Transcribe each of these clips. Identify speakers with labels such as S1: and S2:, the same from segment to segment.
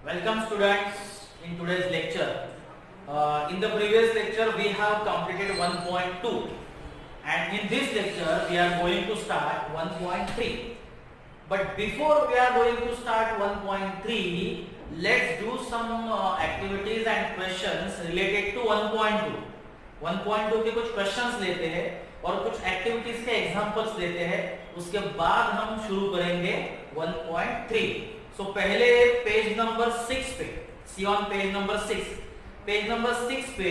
S1: Welcome students in today's lecture. In the previous lecture we have completed 1.2 and in this lecture we are going to start 1.3. But before we are going to start 1.3, let's do some activities and questions related to 1.2. 1.2 के कुछ questions लेते हैं और कुछ activities के examples लेते हैं, उसके बाद हम शुरू करेंगे 1.3. So पहले पेज नंबर 6 पे, see on page number 6. Page number 6 पे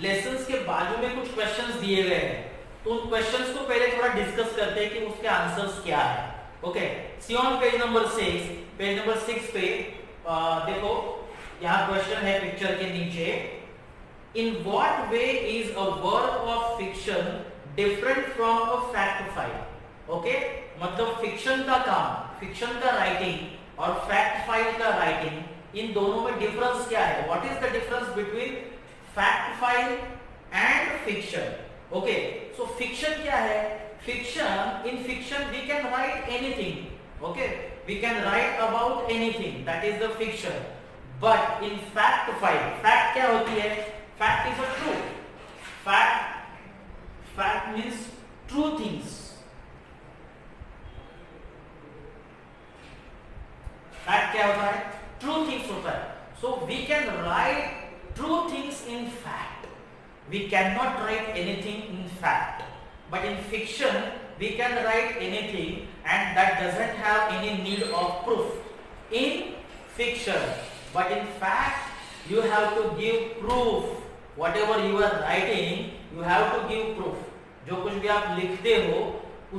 S1: लेसन्स के बाजू में कुछ क्वेश्चंस दिए गए हैं, तो उन क्वेश्चंस को पहले थोड़ा डिस्कस करते हैं कि उसके आंसर्स क्या है. Okay, see on page number 6. Page number 6 पे देखो यहाँ क्वेश्चन है पिक्चर के नीचे. In what way is a work of fiction different from a fact file. Okay, मतलब फिक्शन का काम, फिक्शन का राइटिंग और फैक्ट फाइल का राइटिंग, इन दोनों में डिफरेंस क्या है? What is the difference between fact file and fiction? Okay, so fiction क्या है? Fiction, in fiction we can write anything. Okay, we can write about anything, that is the fiction. But in fact file, fact क्या होती है? Fact is a truth. Fact means true things. Fact क्या होता है? True things होता है. So we can write true things in fact. We cannot write anything in fact, but in fiction we can write anything and that doesn't have any need of proof. In fiction, but in fact you have to give proof. Whatever you are writing, you have to give proof. जो कुछ भी आप लिखते हो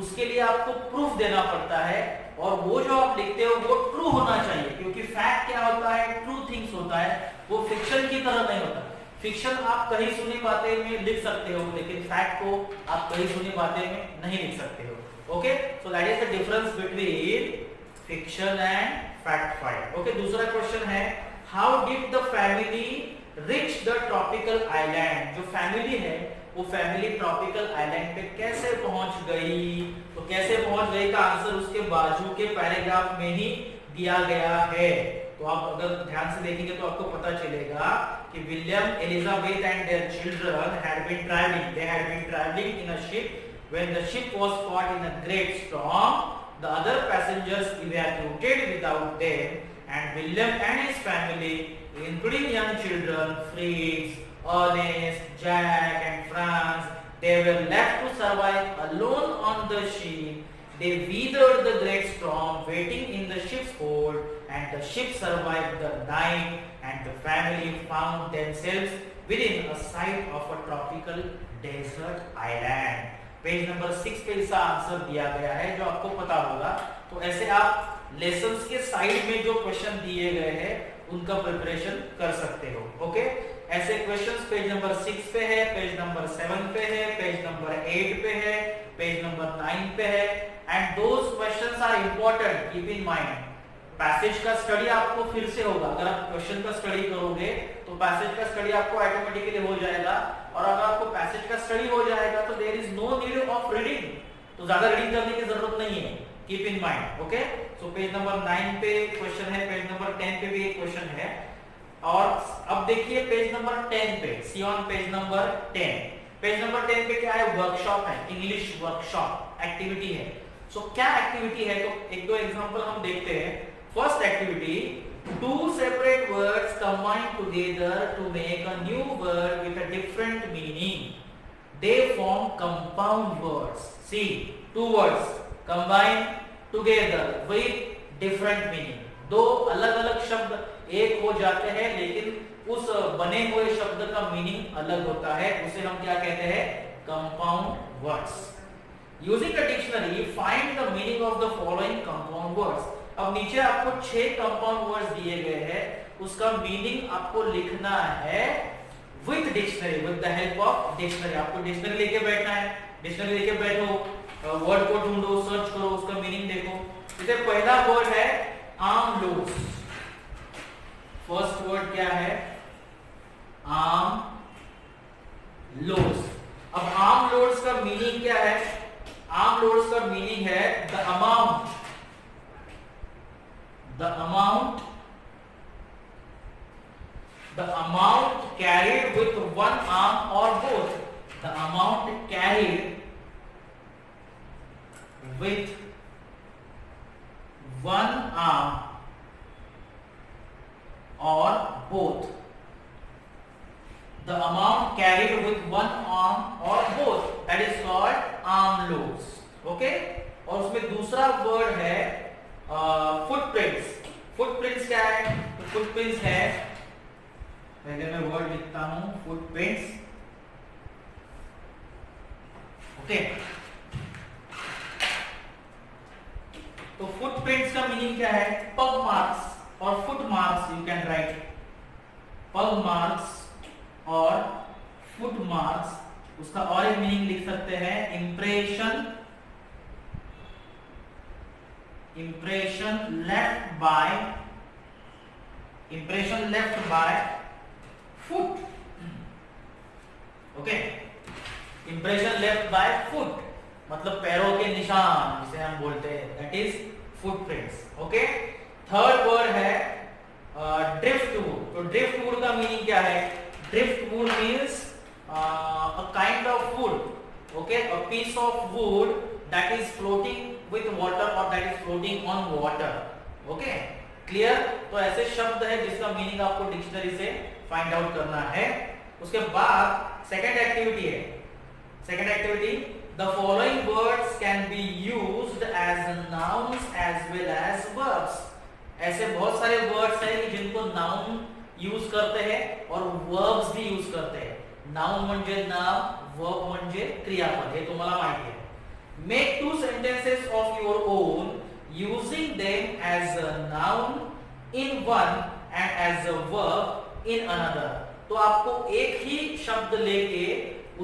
S1: उसके लिए आपको proof देना पड़ता है, और वो जो आप लिखते हो वो ट्रू होना चाहिए, क्योंकि फैक्ट क्या होता है? ट्रू थिंग्स होता है, वो फिक्शन की तरह नहीं होता. फिक्शन आप कहीं सुनी बातें में लिख सकते हो, लेकिन फैक्ट को आप कहीं सुनी बातें में नहीं लिख सकते हो. Okay, so that is the difference between fiction and fact file. Okay, दूसरा क्वेश्चन है, how did the family reach the tropical island? जो फैमिली है वो फैमिली ट्रॉपिकल आइलैंड पे कैसे पहुंच गई? तो कैसे पहुंच गई का आंसर उसके बाजू के पैराग्राफ में ही दिया गया है. तो आप अगर ध्यान से देखेंगे तो आपको पता चलेगा कि William, Elizabeth and their children had been travelling. They had been travelling in a ship when the ship was caught in a great storm. The other passengers evacuated without them, and William and his family, including young children, Fritz, Ernest, Jack and Franz, they were left to survive alone on the ship. They weathered the great storm, waiting in the ship's hold, and the ship survived the night, and the family found themselves within a sight of a tropical desert island. Page number 6 पे इसका answer दिया गया है, जो आपको पता होगा. तो ऐसे आप लेसन्स के साइड में जो क्वेश्चन दिए गए हैं उनका प्रिपरेशन कर सकते हो. ओके, ऐसे क्वेश्चंस पेज नंबर 6 पे है, पेज नंबर 7 पे है, पेज नंबर 8 पे है, पेज नंबर 9 पे है. And those questions are important, keep in mind. Passage का स्टडी आपको फिर से होगा. अगर आप क्वेश्चन का स्टडी करोगे तो पैसेज का स्टडी आपको ऑटोमेटिकली हो जाएगा, और अगर आपको पैसेज का स्टडी हो जाएगा तो there is no need of reading. तो ज्यादा रीडिंग करने की जरूरत नहीं है. Keep in mind. Okay, so page number 9 पे क्वेश्चन है, पेज नंबर 10 पे भी एक क्वेश्चन है. और अब देखिए पेज नंबर 10 पे, see on page number 10. Page number 10 पे क्या है? वर्कशॉप है, इंग्लिश वर्कशॉप एक्टिविटी है. सो क्या एक्टिविटी है? तो एक दो एग्जांपल हम देखते हैं. First activity, two separate words combine together to make a new word with a different meaning. They form compound words. See, two words combine together with different meaning. दो अलग-अलग शब्द एक हो जाते हैं, लेकिन उस बने हुए शब्द का मीनिंग अलग होता है. उसे हम क्या कहते हैं? Compound words. Using a dictionary, find the meaning of the following compound words. अब नीचे आपको 6 कंपाउंड वर्ड्स दिए गए हैं, उसका मीनिंग आपको लिखना है with dictionary, with the help of dictionary. आपको डिक्शनरी लेके बैठना है, डिक्शनरी लेके बैठो, वर्ड को ढूंढो, सर्च करो, उसका मीनिंग देखो. जैसे पहला वर्ड है आर्म लोड्स. फर्स्ट वर्ड क्या है? Arm loads. अब आर्म लोड्स का मीनिंग क्या है? आर्म लोड्स का मीनिंग है the amount The amount carried with one arm or both. The amount carried with one arm or both. The amount carried with one arm or both, that is called arm loads. Okay, और उसमें दूसरा word है footprints. Footprints क्या है? तो footprints है, पहले मैं वर्ड लिखता हूं, फुटप्रिंट्स. ओके, तो फुटप्रिंट्स का मीनिंग क्या है? पग मार्क्स और foot marks. You can write पग मार्क्स और फुट मार्क्स. उसका और एक मीनिंग लिख सकते हैं, impression left by foot. Okay, impression left by foot मतलब पैरों के निशान जिसे हम बोलते हैं, that is footprints. Okay, third word है ड्रिफ्टवुड. तो ड्रिफ्टवुड का मीनिंग क्या है? Driftwood means a kind of wood, okay, a piece of wood that is floating with water or that is floating on water. okay, clear? तो ऐसे शब्द है जिसका मीनिंग आपको डिक्शनरी से फाइंड आउट करना है. उसके बाद सेकंड एक्टिविटी है. Second activity, the following words can be used as nouns as well as verbs. ऐसे बहुत सारे वर्ड्स हैं जिनको नाउन यूज करते हैं और वर्ब्स भी यूज करते हैं. नाउन म्हणजे नाम, वर्ब म्हणजे क्रियापद. हे तुम्हाला माहिती आहे. Make two sentences of your own using them as a noun in one and as a verb in another. तो आपको एक ही शब्द लेके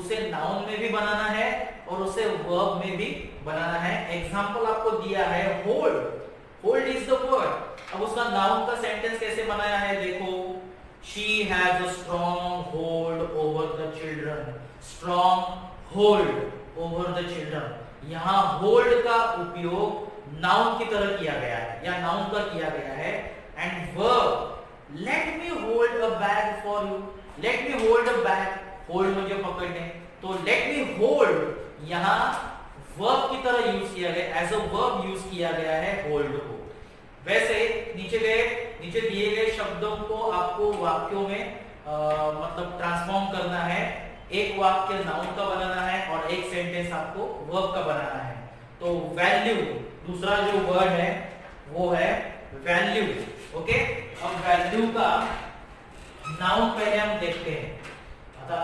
S1: उसे नाउन में भी बनाना है और उसे वर्ब में भी बनाना है. एग्जांपल आपको दिया है hold. Hold is the word. अब उसका नाउन का सेंटेंस कैसे बनाया है देखो. She has a strong hold over the children. Strong hold over the children. यहाँ hold का उपयोग नाउन की तरह किया गया है या नाउन का किया गया है. And verb, let me hold a bag for you. Let me hold a bag. Hold मुझे पकड़ने. तो let me hold यहाँ verb की तरह यूज किया गया, as a verb यूज किया गया है hold को. वैसे नीचे दिए गए शब्दों को आपको वाक्यों में मतलब ट्रांसफॉर्म करना है. एक वाक्य नाउन का बनाना है और एक सेंटेंस आपको वर्ब का बनाना है. तो वैल्यू, दूसरा जो वर्ड है वो है वैल्यू. ओके, अब वैल्यू का नाउन पहले हम देखते हैं. अतः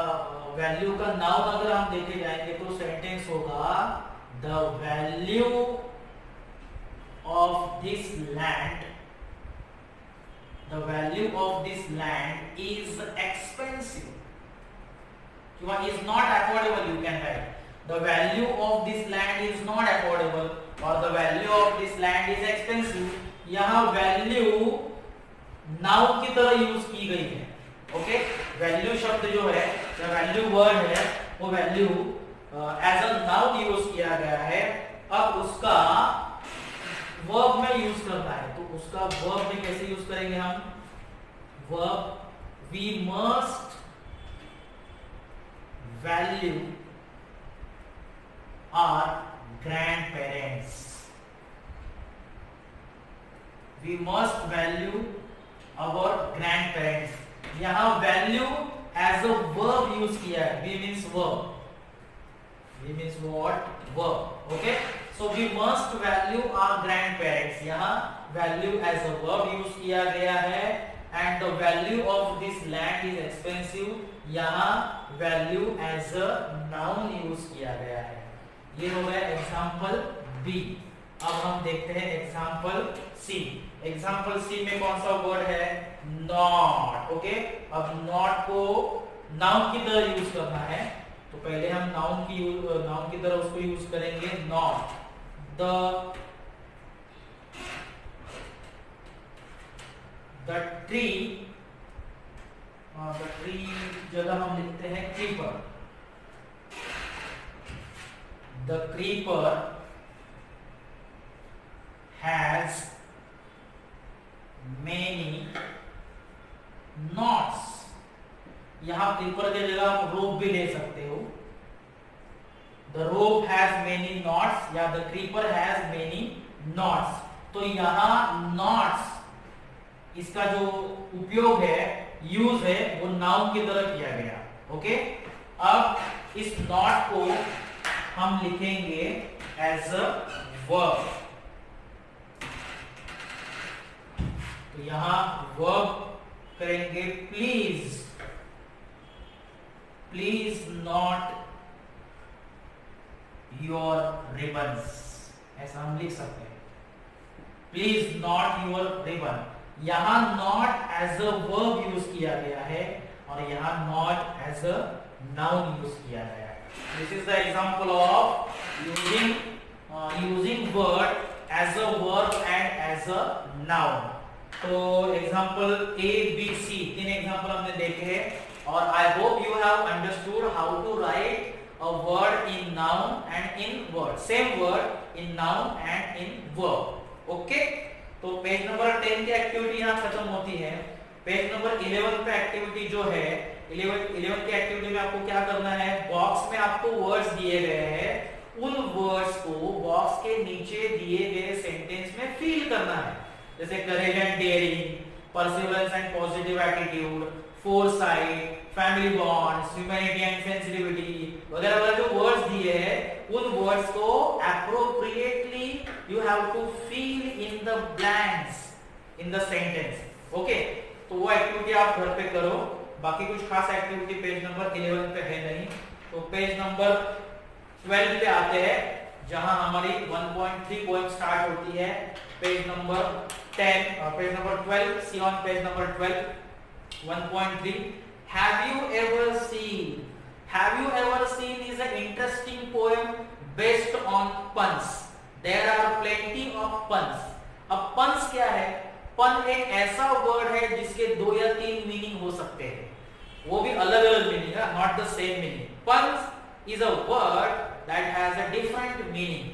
S1: वैल्यू का नाउन अगर हम देखे जाएंगे तो सेंटेंस होगा the value of this land, the value of this land is expensive. Is not affordable. You can write the value of this land is not affordable or the value of this land is expensive. यहाँ value noun की तरह use की गई है. Okay, value शब्द जो है या वैल्यू वर्ड है वो value as a noun use किया गया है. अब उसका वर्ब में यूज करना है. तो उसका वर्ब में कैसे यूज करेंगे हम? Verb, we must value our grandparents. We must value our grandparents. यहां value as a verb use किया है. V means verb. V means what? Verb. Okay, so we must value our grandparents. यहाँ value as a verb use किया गया है. and the value of this land is expensive. यहाँ value as a noun use किया गया है. ये हो गया एग्जाम्पल बी. अब हम देखते हैं एग्जाम्पल सी. एग्जाम्पल सी में कौन सा वर्ड है? नॉट. ओके, अब नॉट को नाउन की तरह यूज करना है. तो पहले हम नाउन की तरह उसको यूज करेंगे. नॉट. the tree जगह हम लिखते हैं creeper. the creeper has many knots. यहाँ क्रीपर की जगह आप रोप भी ले सकते हो। The rope has many knots या the creeper has many knots. तो यहाँ नॉट्स इसका जो उपयोग है, यूज है, वो नाउन की तरह किया गया। ओके, अब इस नॉट को हम लिखेंगे एज अ वर्ब। तो यहां वर्ब करेंगे please, please knot your ribbons, ऐसा हम लिख सकते हैं, प्लीज नॉट योर रिबन। यहां knot as a verb use किया गया है और यहां knot as a noun use किया गया है। This is the example of using word as a verb and as a noun. तो एग्जांपल ए बी सी, तीन एग्जांपल हमने देखे हैं और I hope you have understood how to right a word in noun and in word, same word in noun and in verb। Okay, तो page number 10 की activity यहाँ खत्म होती है। पेज नंबर 11 पे एक्टिविटी जो है, 11 की एक्टिविटी में आपको क्या करना है, बॉक्स में आपको वर्ड्स दिए गए हैं, उन वर्ड्स को बॉक्स के नीचे दिए गए सेंटेंस में फिल करना है। जैसे courage and daring, perseverance and positive attitude, foresight, family bonds, humanity and sensitivity वगैरह वगैरह जो वर्ड्स दिए हैं, उन वर्ड्स को appropriately you have to fill in the blanks in the sentence. Okay, तो वो एक्टिविटी आप घर पे करो। बाकी कुछ खास एक्टिविटी पेज नंबर 11 पे है नहीं। तो पेज नंबर 12 पे आते हैं जहां हमारी 1.3 पोएम स्टार्ट होती है। Page number 10, page number 12, see on page number 12, 1.3। Have you ever seen is an interesting poem based on puns. There are plenty of puns. अब puns क्या है? पन एक ऐसा वर्ड है जिसके 2 या 3 मीनिंग हो सकते हैं, वो भी अलग अलग मीनिंग है, not the same meaning. puns is a word that has a different meaning।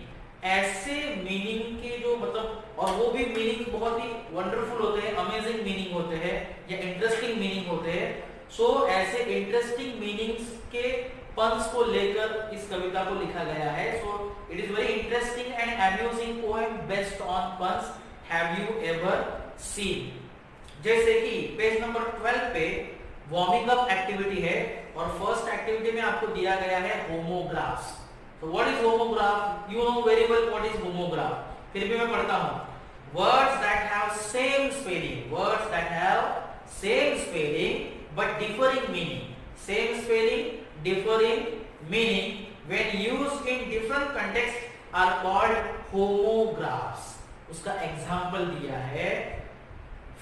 S1: ऐसे मीनिंग के जो मतलब, और वो भी मीनिंग बहुत ही वंडरफुल होते हैं, अमेजिंग मीनिंग होते हैं या इंटरेस्टिंग मीनिंग होते हैं। सो ऐसे इंटरेस्टिंग मीनिंग्स के पन्स को लेकर इस कविता को लिखा गया है। So it is very interesting and amusing poem based on puns. Have you ever scene? जैसे कि पेज नंबर 12 पे वार्मिंग अप एक्टिविटी है और फर्स्ट एक्टिविटी में आपको दिया गया है homographs. So what is homograph? You know very well what is homograph. फिर भी मैं पढ़ता हूँ। Words that have same spelling, words that have same spelling but differing meaning. Same spelling, differing meaning when used in different contexts are called homographs. उसका example दिया है।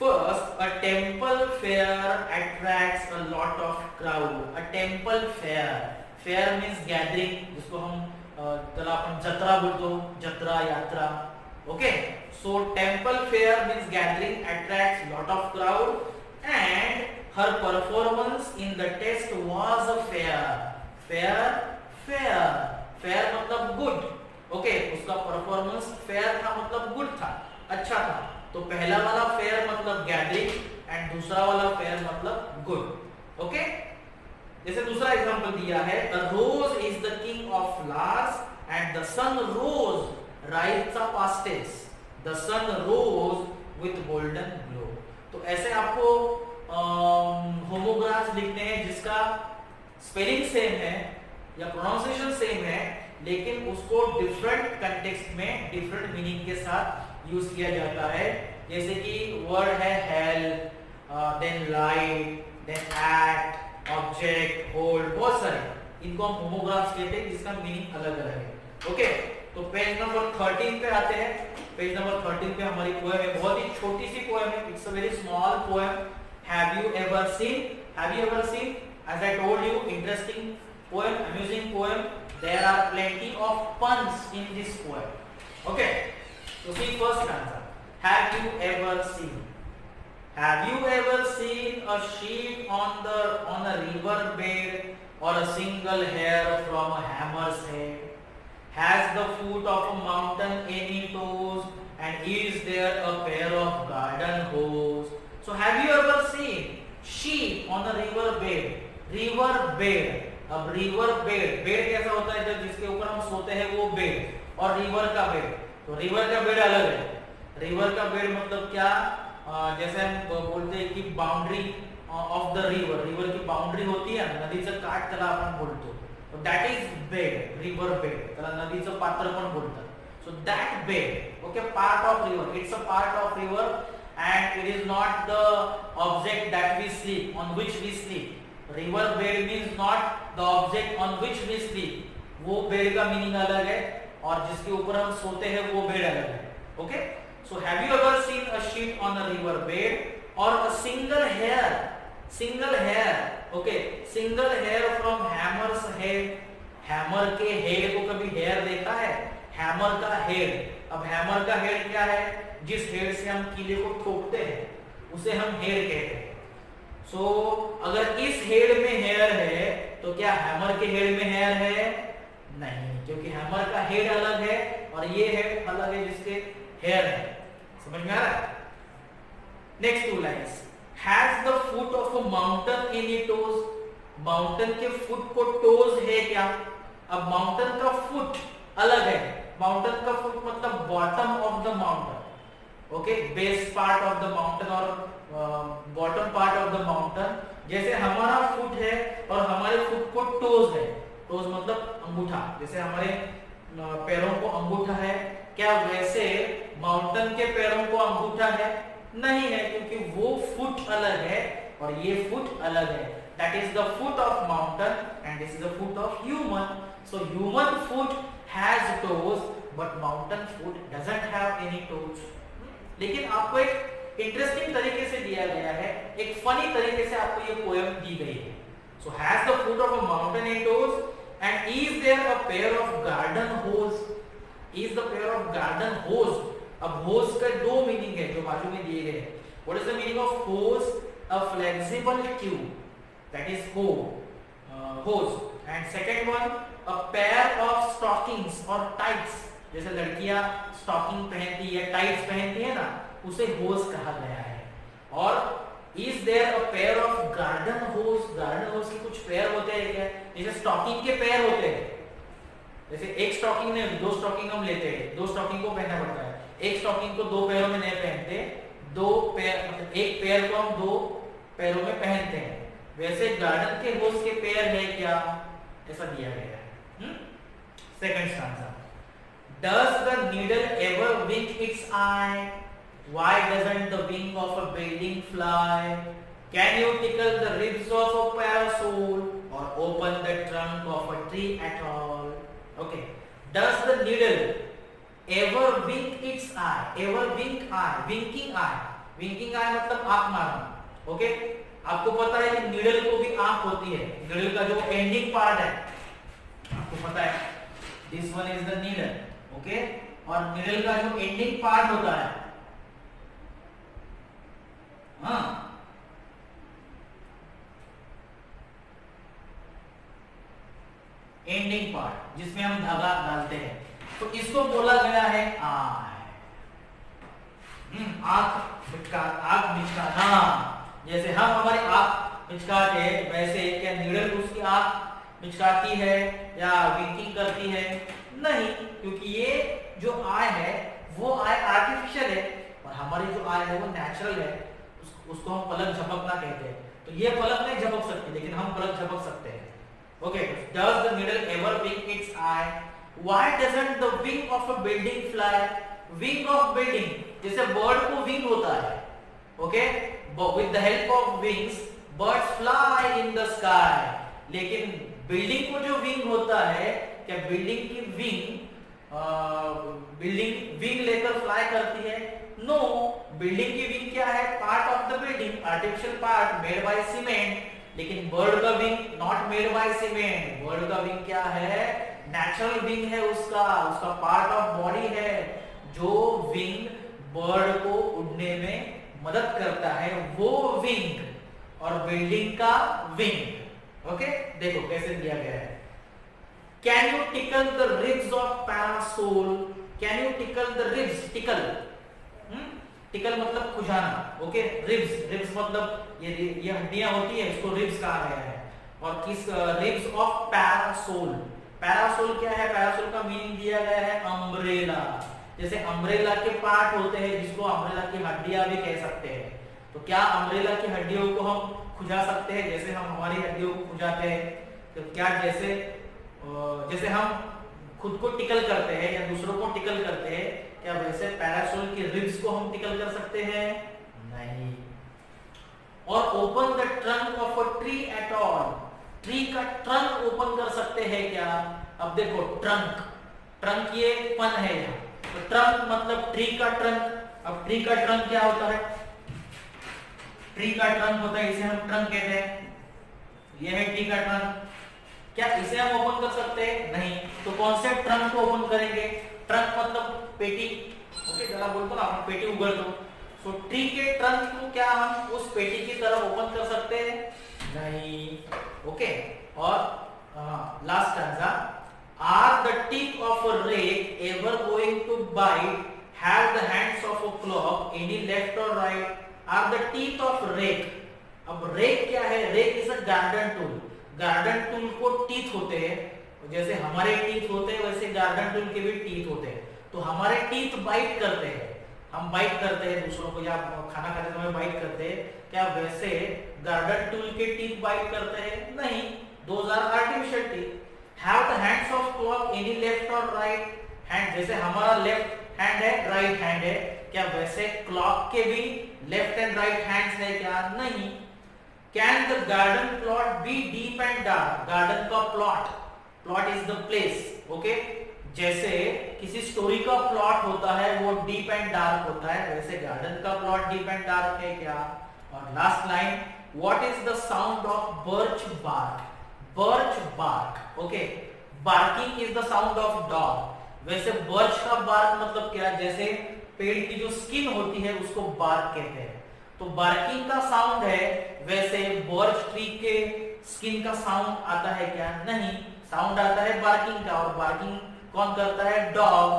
S1: First, a temple fair attracts a lot of crowd. A temple fair. Fair means gathering, जिसको हम चला अपन जत्रा बोल दो, जत्रा यात्रा। Okay, so temple fair means gathering attracts lot of crowd and her performance in the test was a fair. Fair fair fair मतलब गुड। ओके, उसका परफॉर्मेंस फेयर था मतलब गुड था, अच्छा था। तो पहला वाला फेयर मतलब गैदरिंग एंड दूसरा वाला फेयर मतलब गुड। ओके, जैसे दूसरा एग्जांपल दिया है, the rose is the king of flowers and the sun rose rise the pastels, the sun rose with golden glow. तो ऐसे आपको होमोग्राफ्स लिखने हैं जिसका स्पेलिंग सेम है या प्रोनाउंसिएशन सेम है, लेकिन उसको डिफरेंट कंटेक्स्ट में डिफरेंट मीनिंग के साथ यूज किया जाता है। जैसे कि वर्ड है help, then light, then act, object, hold, बहुत सारे, इनको हम होमोग्राफ्स कहते हैं जिसका मीनिंग अलग अलग है। ओके, तो पेज नंबर 13 पे आते हैं। पेज नंबर 13 पे हमारी पोएम है, बहुत ही छोटी सी पोएम है, it's a very small poem. Have you ever seen? Have you ever seen? As I told you, interesting poem, amusing poem, there are plenty of puns in this poem. Okay, तो see first answer, have you ever seen? Have you ever seen a sheep on a river bed or a single hair from a hammer's head? Has the foot of a mountain any toes and is there a pair of garden hose? So have you ever seen sheep on a river bed? River bed. अब river bed, bed कैसा होता है जब जिसके ऊपर हम सोते हैं वो बेड, और रिवर का बेड, तो रिवर का बेड अलग है। रिवर का बेड मतलब क्या, जैसे हम बोलते हैं कि boundary of the river, river की बाउंड्री होती है, नदीचं काठ त्याला आपण बोलतो, तो that is bed, river bed, त्याला नदीचं पात्र पण बोलतात. So that bed, okay, part of river, it's a part of river and it is not the object that we sleep, on which we sleep. River bed means not the object on which we sleep. वो bed का meaning अलग है और जिसके ऊपर हम सोते हैं वो बेड अलग है. Okay, so have you ever seen a sheet on a river bed or a single hair? Single hair, okay, single hair from hammer's head. Hammer के हेड को कभी हेयर देखा है? हैमर का हेड. अब हैमर का हेड क्या है? जिस हेड से हम कीले को ठोकते हैं उसे हम हेड कहते हैं. सो अगर इस हेड में हेयर है तो क्या हैमर के हेड में हेयर है? नहीं, क्योंकि हैमर का हेड अलग है और ये हेड अलग है जिसके हेयर है. समझ में आ रहा है? Next two lines. Has the foot of a mountain in it toes. Mountain के फुट को टोज है क्या? अब माउंटेन का फुट अलग है. माउंटेन का फुट मतलब bottom of the mountain, okay, base part of the mountain और bottom part of the mountain. जैसे हमारा फुट है और हमारे फुट को टोज है. टोज मतलब अंगूठा, जैसे हमारे पैरों को अंगूठा है, क्या वैसे माउंटेन के पैरों को अंगूठा है? नहीं है, क्योंकि वो फुट अलग है और ये फुट अलग है. That is the foot of mountain and this is the foot of human. So human foot has toes but mountain foot doesn't have any toes. लेकिन आपको एक इंटरेस्टिंग तरीके से दिया गया है, एक फनी तरीके से आपको ये पोएम दी गई है. So has the foot of a mountain in toes and is there a pair of garden hose. Is the pair of garden hose. अब होज का दो मीनिंग है जो बाजू में दिए गए हैं. What is the meaning of hose? A flexible tube, that is hose. And second one, a pair of stockings और टाइट्स. जैसे लड़कियां स्टॉकिंग पहनती है, टाइट्स पहनती है ना, उसे होज कहा गया है. और is there a pair of garden hose. Garden hose के कुछ पेयर होते हैं क्या? जैसे स्टॉकिंग के पेयर होते हैं, जैसे एक स्टॉकिंग ने दो स्टॉकिंग हम लेते हैं, दो स्टॉकिंग को पहनना पड़ता है. एक स्टॉकिंग को दो पैरों में नहीं पहनते, दो पैर मतलब एक पैर को हम दो पैरों में पहनते हैं. वैसे गार्डन के होज के पेयर है क्या? ऐसा दिया गया है. Second stanza. Does the needle ever wink its eye? Why doesn't the wing of a building fly? Can you tickle the ribs of a parasol or open the trunk of a tree at all? Okay. Does the needle ever wink its eye? Ever wink eye? Winking eye. Winking eye मतलब आँख मारना. Okay? आपको पता है कि needle को भी आँख होती है. नीडल का जो एंडिंग पार्ट है आपको पता है. This one is the needle. Okay, और नीडल का जो एंडिंग पार्ट होता है, हाँ, एंडिंग पार्ट जिसमें हम धागा डालते हैं, तो इसको बोला गया है आई. आंख मिचकाना. जैसे हम हमारी आंख मिचकाते हैं वैसे क्या नीडल उसकी आंख मिचकाती है या विंकिंग करती है? नहीं, क्योंकि ये जो आई है वो आई आर्टिफिशियल है और हमारी जो आई है वो नेचुरल है. उसको हम पलक झपकना कहते हैं. तो ये पलक नहीं झपक सकती, लेकिन हम पलक झपक सकते हैं. Okay. Does the needle ever wink its eye? Why doesn't the wing of a building fly? Wing of building, जैसे बर्ड को विंग होता है, okay, with the help of wings birds fly in the sky. लेकिन building को जो wing होता है, क्या बिल्डिंग की बिल्डिंग विंग लेकर फ्लाई करती है? नो. बिल्डिंग की विंग क्या है? Part of the building, artificial part made by cement. लेकिन बर्ड का wing not made by cement. Bird का विंग क्या है? नेचुरल विंग है. उसका पार्ट ऑफ बॉडी है. जो विंग बर्ड को उड़ने में मदद करता है वो विंग और बिल्डिंग का विंग. ओके, देखो कैसे दिया गया है. Can you tickle the ribs of parasol? Can you tickle the ribs? Tickle. Tickle मतलब खुजाना. ओके. Ribs मतलब ये हड्डियां होती है, इसको ribs कहा गया है. और किस रिब्स ऑफ पैरासोल। पैरासोल क्या है? पैरासोल का मीनिंग दिया गया है अम्ब्रेला। जैसे अम्ब्रेला के पार्ट होते हैं जिसको अम्ब्रेला की हड्डियां भी कह सकते हैं। तो क्या अम्ब्रेला की हड्डियों को हम खुजा सकते हैं जैसे हम हमारी हड्डियों को खुजाते हैं? तो क्या जैसे हम खुद को टिकल करते हैं या दूसरों को टिकल करते हैं, क्या वैसे पैरासोल की रिब्स को हम टिकल कर सकते हैं? नहीं। और open the trunk of a tree at all. Tree का ट्रंक ओपन कर सकते हैं क्या? अब देखो ट्रंक, ट्रंक ये पन है यहाँ, तो ट्रंक मतलब ट्री का ट्रंक। अब ट्री का ट्रंक क्या होता है? ट्री का ट्रंक होता है, इसे हम ट्रंक कहते हैं। ये है ट्री का ट्रंक। क्या इसे हम ओपन कर सकते हैं? नहीं। तो कौन से ट्रंक को ओपन करेंगे? ट्रंक मतलब पेटी। ओके, जरा बोलते ना आप पेटी उगड़ दो। तो ट्री के ट्रंक को क्या हम उस पेटी की तरफ ओपन कर सकते हैं? नहीं। ओके, और last answer, are the teeth of a rake ever going to bite? Have the hands of a clock any left और right? Are the teeth of rake. अब रेक क्या है? Rake is a garden tool. Garden tool को teeth होते हैं, जैसे हमारे teeth होते हैं वैसे गार्डन टूल के भी टीथ होते हैं। तो हमारे टीथ बाइट करते हैं, हम बाइट करते हैं दूसरों को, या खाना खाते समय बाइट करते हैं। क्या वैसे गार्डन टूल के टीथ बाइट करते हैं? नहीं। Those are artificial teeth. Have the hands of clock any left और राइट हैंड? जैसे हमारा लेफ्ट हैंड है, राइट हैंड है, क्या वैसे क्लॉक के भी लेफ्ट एंड राइट हैंड्स है क्या? नहीं। Can the garden plot be deep and dark? Garden का plot, plot is the place. Okay, जैसे किसी स्टोरी का प्लॉट होता है वो डीप एंड डार्क होता है, वैसे गार्डन का प्लॉट डीप एंड डार्क है क्या? और last line, what is the sound of birch bark? Birch bark, okay, barking is the sound of dog. वैसे बर्च का बार्क मतलब क्या? जैसे पेड़ की जो स्किन होती है उसको बार्क कहते हैं, तो बार्किंग का साउंड है। वैसे बर्च ट्री के स्किन का साउंड आता है क्या? नहीं। साउंड आता है बार्किंग का, और बार्किंग कौन करता है? डॉग।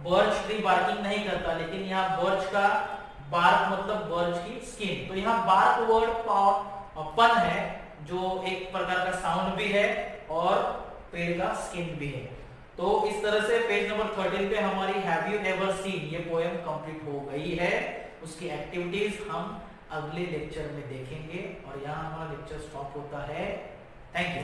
S1: बर्च ट्री बार्किंग नहीं करता, लेकिन यहाँ बर्च का बार्क मतलब बर्च की स्किन। तो यहाँ बार्क वर्ड पन है, जो एक प्रकार का साउंड भी है और पेड़ का स्किन भी है। तो इस तरह से पेज नंबर 13 पे हमारी हैव यू एवर सीन ये पोएम कंप्लीट हो गई है। उसकी एक्टिविटीज हम अगले लेक्चर में देखेंगे, और यहाँ हमारा लेक्चर स्टॉप होता है। Thank you.